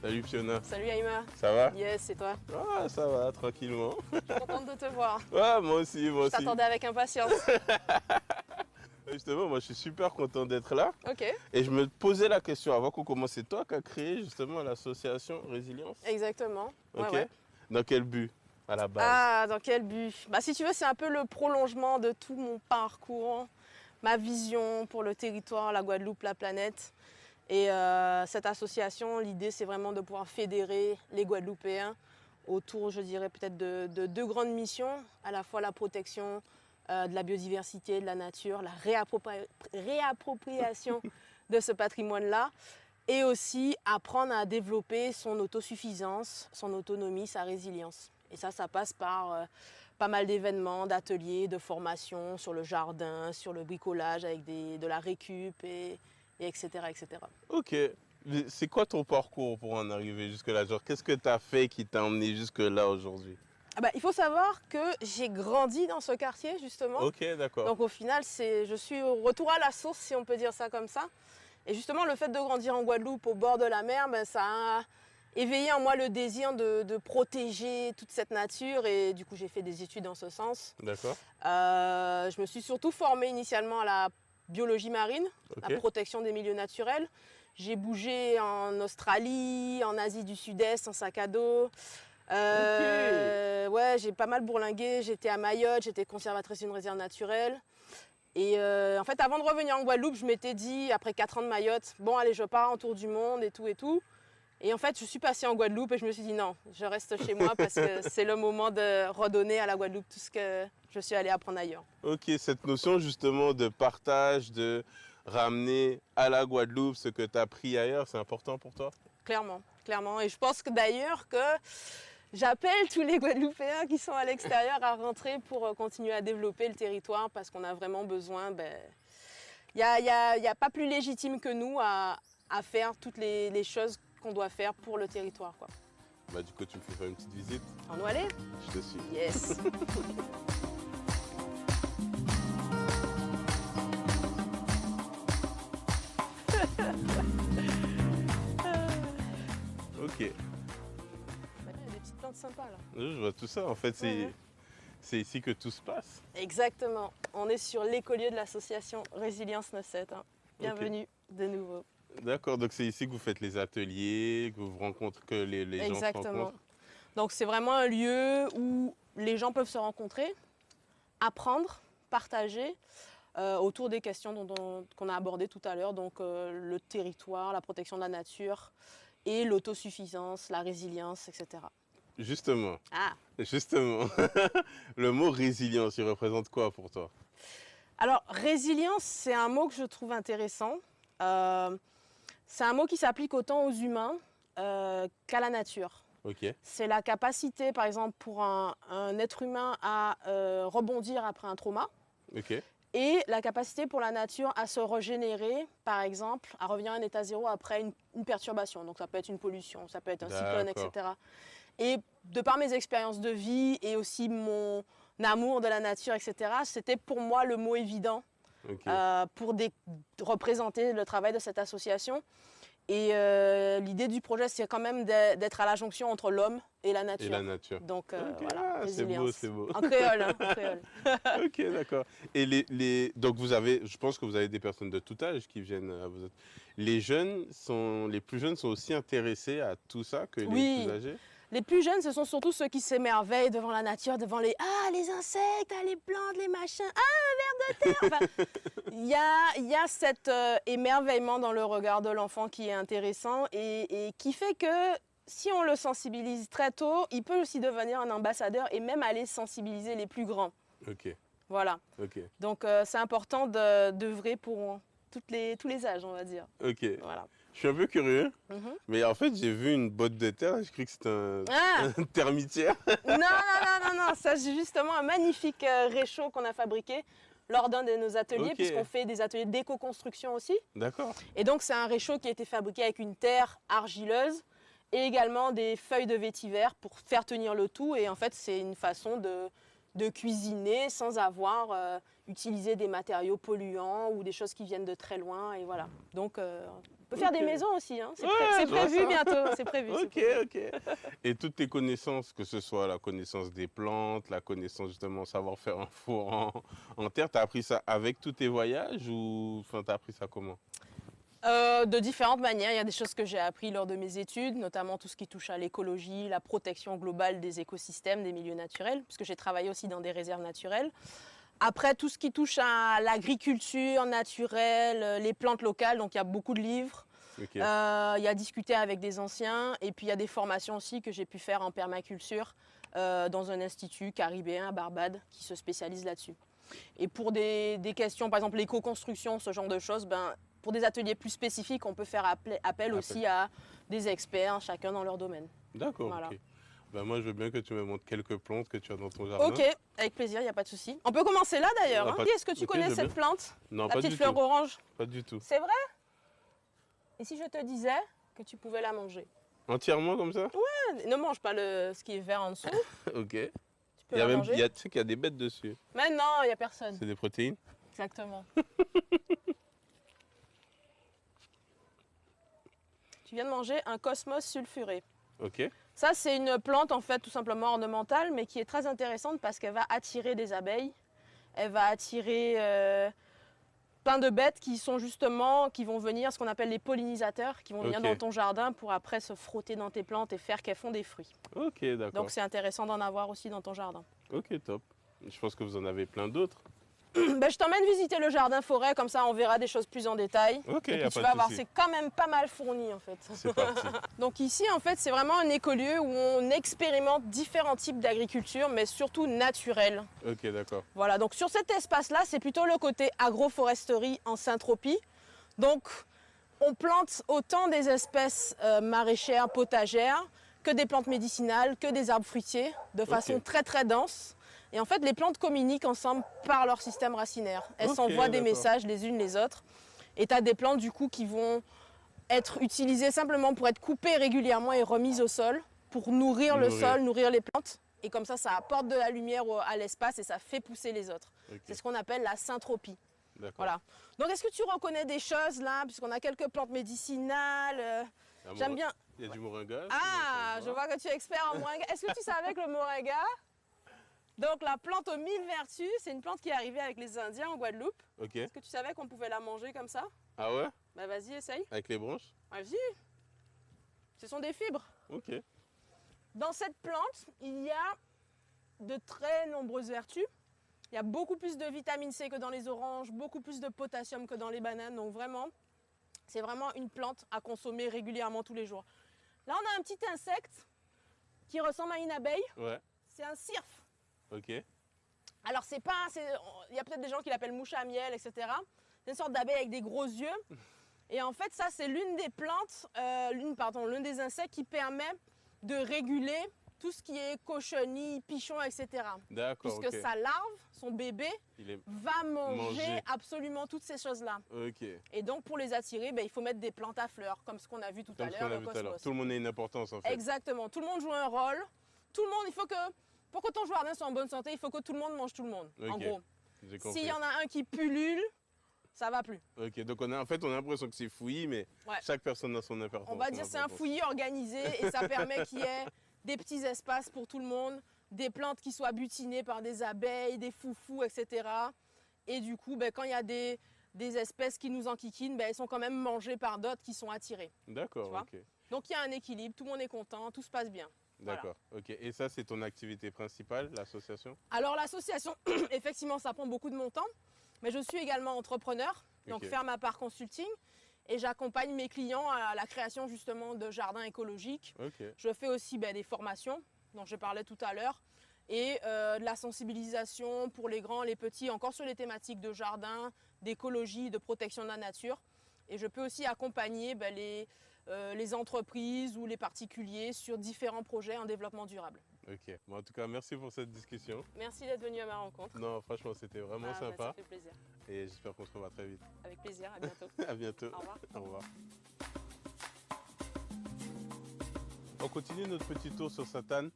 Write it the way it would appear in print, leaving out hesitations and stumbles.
Salut Fiona. Salut Aïma. Ça va? Yes, c'est toi. Ah, ça va, tranquillement. Je suis contente de te voir. Ouais, moi aussi, moi Je aussi. t'attendais avec impatience. Justement, moi je suis super content d'être là. Ok. Et je me posais la question avant qu'on commence, c'est toi qui as créé justement l'association Résilience? Exactement. Ok. Ouais. Dans quel but à la base? Ah, dans quel but? Bah, si tu veux, c'est un peu le prolongement de tout mon parcours, ma vision pour le territoire, la Guadeloupe, la planète. Et cette association, l'idée, c'est vraiment de pouvoir fédérer les Guadeloupéens autour, je dirais, peut-être de deux grandes missions, à la fois la protection de la biodiversité, de la nature, la réappropriation de ce patrimoine-là, et aussi apprendre à développer son autosuffisance, son autonomie, sa résilience. Et ça passe par pas mal d'événements, d'ateliers, de formations sur le jardin, sur le bricolage avec de la récup et etc., etc. Ok. Mais c'est quoi ton parcours pour en arriver jusque-là? Genre, qu'est-ce que tu as fait qui t'a emmené jusque-là aujourd'hui? Ah bah, il faut savoir que j'ai grandi dans ce quartier, justement. Ok, d'accord. Donc au final, je suis au retour à la source, si on peut dire ça comme ça. Et justement, le fait de grandir en Guadeloupe, au bord de la mer, ben, ça a éveillé en moi le désir de protéger toute cette nature. Et du coup, j'ai fait des études dans ce sens. D'accord. Je me suis surtout formée initialement à la biologie marine, Ok. la protection des milieux naturels. J'ai bougé en Australie, en Asie du Sud-Est, en sac à dos. Ouais, j'ai pas mal bourlingué. J'étais à Mayotte, j'étais conservatrice d'une réserve naturelle. Et en fait, avant de revenir en Guadeloupe, je m'étais dit, après 4 ans de Mayotte, bon, allez, je pars en tour du monde et tout et tout. Et en fait, je suis passée en Guadeloupe et je me suis dit, non, je reste chez moi parce que c'est le moment de redonner à la Guadeloupe tout ce que je suis allée apprendre ailleurs. Ok, cette notion justement de partage, de ramener à la Guadeloupe ce que tu as appris ailleurs, c'est important pour toi? Clairement, clairement. Et je pense que d'ailleurs que j'appelle tous les Guadeloupéens qui sont à l'extérieur à rentrer pour continuer à développer le territoire parce qu'on a vraiment besoin. Il n'y a pas plus légitime que nous à faire toutes les choses qu'on doit faire pour le territoire, quoi. Bah du coup, tu me fais faire une petite visite? On nous aller? Je te suis. Yes. Ok. Il y a des petites plantes sympas là. Je vois tout ça. En fait, Ouais. c'est ici que tout se passe. Exactement. On est sur l'écolieu de l'association Résilience 97. Hein. Bienvenue de nouveau. D'accord, donc c'est ici que vous faites les ateliers, que vous rencontrez, que les gens se Exactement. rencontrent. Donc c'est vraiment un lieu où les gens peuvent se rencontrer, apprendre, partager autour des questions qu'on a abordées tout à l'heure. Donc le territoire, la protection de la nature et l'autosuffisance, la résilience, etc. Justement, Ah. justement, le mot résilience, il représente quoi pour toi? Alors résilience, c'est un mot que je trouve intéressant. C'est un mot qui s'applique autant aux humains qu'à la nature. Ok, C'est la capacité, par exemple, pour un être humain à rebondir après un trauma ok, et la capacité pour la nature à se régénérer, par exemple, à revenir à un état zéro après une perturbation. Donc ça peut être une pollution, ça peut être un cyclone, d'accord. etc. Et de par mes expériences de vie et aussi mon amour de la nature, etc., c'était pour moi le mot évident Ok. pour représenter le travail de cette association. Et l'idée du projet, c'est quand même d'être à la jonction entre l'homme et la nature. Et la nature. Donc Ok, voilà, c'est beau, résilience. c'est beau. En créole, hein, en créole. Ok, d'accord. Et donc vous avez, je pense que vous avez des personnes de tout âge qui viennent à vous. Les plus jeunes sont aussi intéressés à tout ça que les Oui. plus âgés? Les plus jeunes, ce sont surtout ceux qui s'émerveillent devant la nature, devant les insectes, les plantes, les machins, un ver de terre. Enfin, il y a cet émerveillement dans le regard de l'enfant qui est intéressant et qui fait que si on le sensibilise très tôt, il peut aussi devenir un ambassadeur et même aller sensibiliser les plus grands. Ok, Voilà. ok, Donc c'est important d'œuvrer pour tous les âges, on va dire. ok. Voilà. Je suis un peu curieux, Mhm. mais en fait j'ai vu une botte de terre, j'ai cru que c'était Ah un termitière. non, ça c'est justement un magnifique réchaud qu'on a fabriqué lors d'un de nos ateliers, Ok. puisqu'on fait des ateliers d'éco-construction aussi. D'accord. Et donc c'est un réchaud qui a été fabriqué avec une terre argileuse et également des feuilles de vétiver pour faire tenir le tout. Et en fait c'est une façon de de cuisiner sans avoir utilisé des matériaux polluants ou des choses qui viennent de très loin. Et voilà. Donc, on peut faire des maisons aussi. Hein. C'est prévu bientôt. C'est prévu. Ok, ok. Et toutes tes connaissances, que ce soit la connaissance des plantes, la connaissance justement savoir faire un four en terre, tu as appris ça avec tous tes voyages ou tu as appris ça comment? De différentes manières. Il y a des choses que j'ai apprises lors de mes études, notamment tout ce qui touche à l'écologie, la protection globale des écosystèmes, des milieux naturels, puisque j'ai travaillé aussi dans des réserves naturelles. Après, tout ce qui touche à l'agriculture naturelle, les plantes locales, donc il y a beaucoup de livres. Okay. Il y a discuté avec des anciens et puis il y a des formations aussi que j'ai pu faire en permaculture dans un institut caribéen à Barbade qui se spécialise là-dessus. Et pour des questions, par exemple l'éco-construction, ce genre de choses, pour des ateliers plus spécifiques, on peut faire appel aussi à des experts, chacun dans leur domaine. D'accord, voilà. Ok. Moi, je veux bien que tu me montres quelques plantes que tu as dans ton jardin. Ok, avec plaisir, il n'y a pas de souci. On peut commencer là d'ailleurs. Hein. Est-ce que tu connais cette plante? Non, la pas petite du fleur tout. orange? Pas du tout. C'est vrai? Et si je te disais que tu pouvais la manger? Entièrement comme ça? Ouais, ne mange pas ce qui est vert en dessous. Ok. Tu peux la manger. Tu sais qu'il y a des bêtes dessus. Mais non, il n'y a personne. C'est des protéines? Exactement. Tu viens de manger un cosmos sulfuré. Ok. Ça, c'est une plante en fait tout simplement ornementale, mais qui est très intéressante parce qu'elle va attirer des abeilles. Elle va attirer plein de bêtes qui vont venir, ce qu'on appelle les pollinisateurs, qui vont venir dans ton jardin pour après se frotter dans tes plantes et faire qu'elles font des fruits. Ok, d'accord. Donc c'est intéressant d'en avoir aussi dans ton jardin. Ok, top. Je pense que vous en avez plein d'autres. Je t'emmène visiter le jardin forêt, comme ça on verra des choses plus en détail. Ok, et puis tu vas voir, c'est quand même pas mal fourni en fait. C'est parti. Donc ici en fait c'est vraiment un écolieu où on expérimente différents types d'agriculture, mais surtout naturelle. Ok, d'accord. Voilà, donc sur cet espace-là, c'est plutôt le côté agroforesterie en syntropie. Donc on plante autant des espèces maraîchères, potagères, que des plantes médicinales, que des arbres fruitiers, de façon très très dense. Et en fait, les plantes communiquent ensemble par leur système racinaire. Elles s'envoient des messages les unes les autres. Et tu as des plantes du coup qui vont être utilisées simplement pour être coupées régulièrement et remises au sol, pour nourrir le sol, nourrir les plantes. Et comme ça apporte de la lumière à l'espace et ça fait pousser les autres. C'est ce qu'on appelle la syntropie. Voilà. Donc est-ce que tu reconnais des choses là, puisqu'on a quelques plantes médicinales J'aime bien. Il y a du moringa. Ah, je vois que tu es expert en moringa. Est-ce que tu savais que le moringa, donc la plante aux 1000 vertus, c'est une plante qui est arrivée avec les Indiens en Guadeloupe. Ok. Est-ce que tu savais qu'on pouvait la manger comme ça? Ah ouais? Bah vas-y, essaye. Avec les branches? Vas-y. Ce sont des fibres. Ok. Dans cette plante, il y a de très nombreuses vertus. Il y a beaucoup plus de vitamine C que dans les oranges, beaucoup plus de potassium que dans les bananes. Donc vraiment, c'est vraiment une plante à consommer régulièrement tous les jours. Là, on a un petit insecte qui ressemble à une abeille. Ouais. C'est un cirfe. Ok. Alors, il y a peut-être des gens qui l'appellent mouche à miel, etc. C'est une sorte d'abeille avec des gros yeux. Et en fait, ça, c'est l'une des plantes, l'un des insectes qui permet de réguler tout ce qui est cochenille, pichon, etc. D'accord. Puisque sa larve, son bébé, va manger absolument toutes ces choses-là. Ok. Et donc, pour les attirer, il faut mettre des plantes à fleurs, comme ce qu'on a vu tout à l'heure, le cosmos. Tout le monde a une importance en fait. Exactement. Tout le monde joue un rôle. Tout le monde, pour que ton jardin soit en bonne santé, il faut que tout le monde mange tout le monde. En gros. S'il y en a un qui pullule, ça va plus. Ok, donc on a l'impression que c'est fouillis, mais chaque personne a son importance. On va dire c'est un fouillis organisé et ça permet qu'il y ait des petits espaces pour tout le monde, des plantes qui soient butinées par des abeilles, des foufous, etc. Et du coup, quand il y a des espèces qui nous enquiquinent, elles sont quand même mangées par d'autres qui sont attirées. D'accord, ok. Donc il y a un équilibre, tout le monde est content, tout se passe bien. D'accord, ok. Et ça, c'est ton activité principale, l'association? Alors l'association, effectivement, ça prend beaucoup de mon temps, mais je suis également entrepreneur, donc ferme à part consulting, et j'accompagne mes clients à la création justement de jardins écologiques. Je fais aussi des formations, dont je parlais tout à l'heure, et de la sensibilisation pour les grands, les petits, encore sur les thématiques de jardin, d'écologie, de protection de la nature. Et je peux aussi accompagner les entreprises ou les particuliers sur différents projets en développement durable. Ok. Bon, en tout cas, merci pour cette discussion. Merci d'être venu à ma rencontre. Non, franchement, c'était vraiment sympa. Ça fait plaisir. Et j'espère qu'on se revoit très vite. Avec plaisir, à bientôt. À bientôt. Au revoir. Au revoir. On continue notre petit tour sur Sainte-Anne.